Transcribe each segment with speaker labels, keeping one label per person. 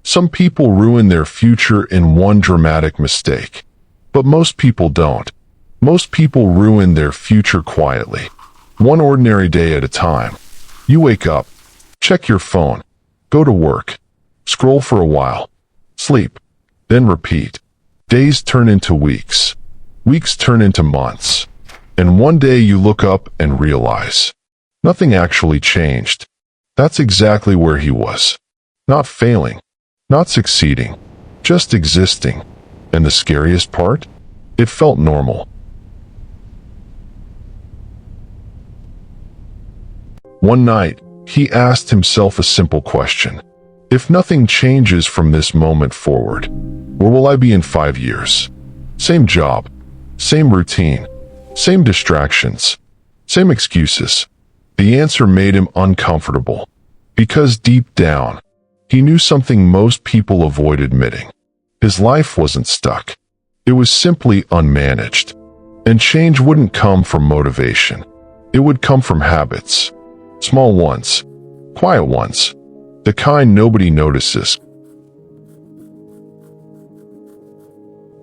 Speaker 1: Some people ruin their future in one dramatic mistake. But most people don't. Most people ruin their future quietly. One ordinary day at a time. You wake up, check your phone, go to work, scroll for a while, sleep, then repeat. Days turn into weeks. Weeks turn into months. And one day you look up and realize nothing actually changed. That's exactly where he was. Not failing, not succeeding, just existing. And the scariest part? It felt normal. One night, he asked himself a simple question. If nothing changes from this moment forward, where will I be in 5 years? Same job, same routine, same distractions, same excuses. The answer made him uncomfortable, because deep down, he knew something most people avoid admitting. His life wasn't stuck. It was simply unmanaged. And change wouldn't come from motivation. It would come from habits. Small ones, quiet ones, the kind nobody notices.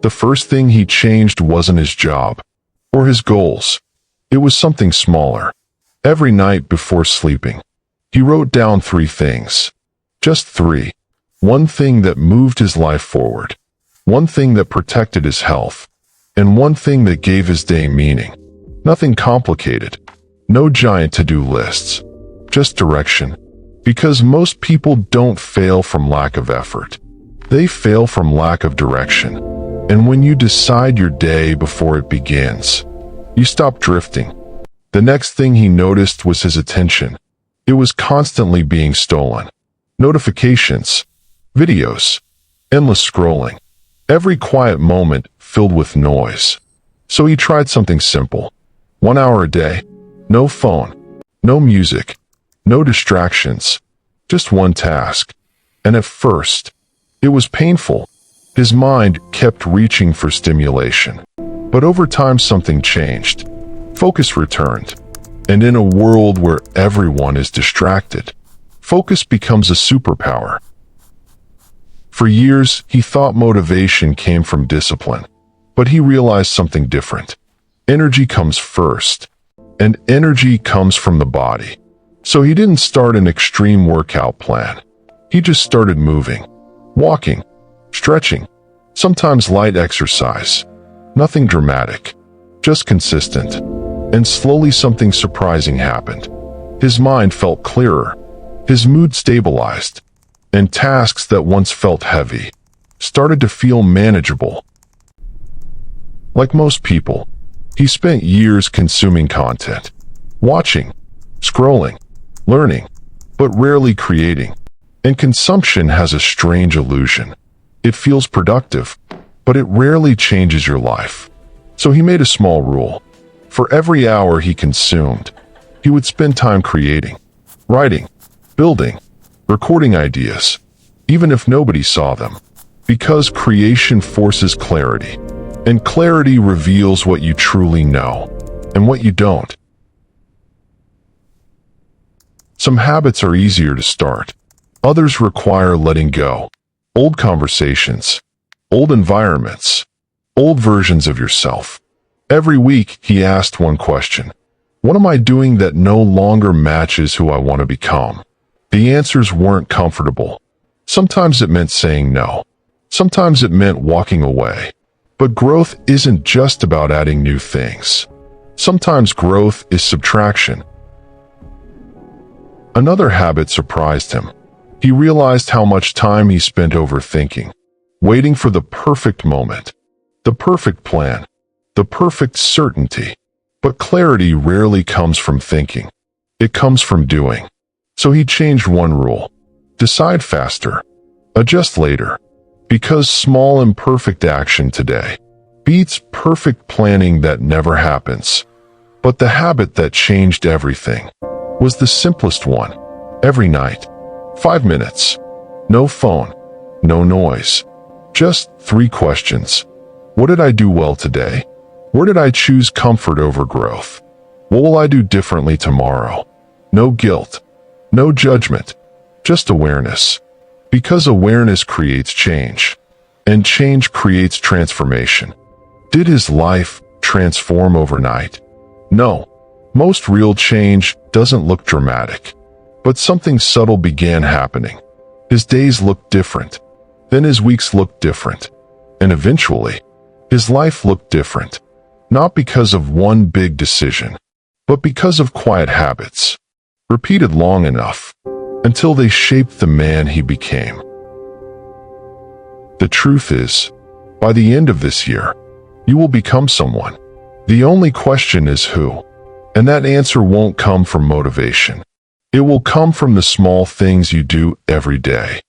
Speaker 1: The first thing he changed wasn't his job or his goals. It was something smaller. Every night before sleeping, he wrote down 3 things. Just 3. One thing that moved his life forward. One thing that protected his health. And one thing that gave his day meaning. Nothing complicated. No giant to-do lists. Just direction. Because most people don't fail from lack of effort. They fail from lack of direction. And when you decide your day before it begins, you stop drifting. The next thing he noticed was his attention. It was constantly being stolen. Notifications, videos, endless scrolling. Every quiet moment filled with noise. So he tried something simple. 1 hour a day. No phone. No music. No distractions. Just one task. And at first, it was painful. His mind kept reaching for stimulation. But over time something changed. Focus returned. And in a world where everyone is distracted, focus becomes a superpower. For years, he thought motivation came from discipline. But he realized something different. Energy comes first. And energy comes from the body. So he didn't start an extreme workout plan. He just started moving, walking, stretching, sometimes light exercise. Nothing dramatic, just consistent. And slowly something surprising happened. His mind felt clearer. His mood stabilized. And tasks that once felt heavy started to feel manageable. Like most people, he spent years consuming content, watching, scrolling, learning, but rarely creating. And consumption has a strange illusion. It feels productive, but it rarely changes your life. So he made a small rule. For every hour he consumed, he would spend time creating, writing, building, recording ideas, even if nobody saw them. Because creation forces clarity, and clarity reveals what you truly know and what you don't. Some habits are easier to start. Others require letting go. Old conversations, old environments, old versions of yourself. Every week, he asked one question. What am I doing that no longer matches who I want to become? The answers weren't comfortable. Sometimes it meant saying no. Sometimes it meant walking away. But growth isn't just about adding new things. Sometimes growth is subtraction. Another habit surprised him. He realized how much time he spent overthinking, waiting for the perfect moment, the perfect plan, the perfect certainty. But clarity rarely comes from thinking. It comes from doing. So he changed one rule. Decide faster. Adjust later. Because small imperfect action today beats perfect planning that never happens. But the habit that changed everything was the simplest one. Every night, 5 minutes. No phone, no noise. Just 3 questions. What did I do well today? Where did I choose comfort over growth? What will I do differently tomorrow? No guilt, no judgment, just awareness. Because awareness creates change, and change creates transformation. Did his life transform overnight? No. Most real change doesn't look dramatic, but something subtle began happening. His days looked different, then his weeks looked different, and eventually, his life looked different. Not because of one big decision, but because of quiet habits, repeated long enough, until they shaped the man he became. The truth is, by the end of this year, you will become someone. The only question is who, and that answer won't come from motivation. It will come from the small things you do every day.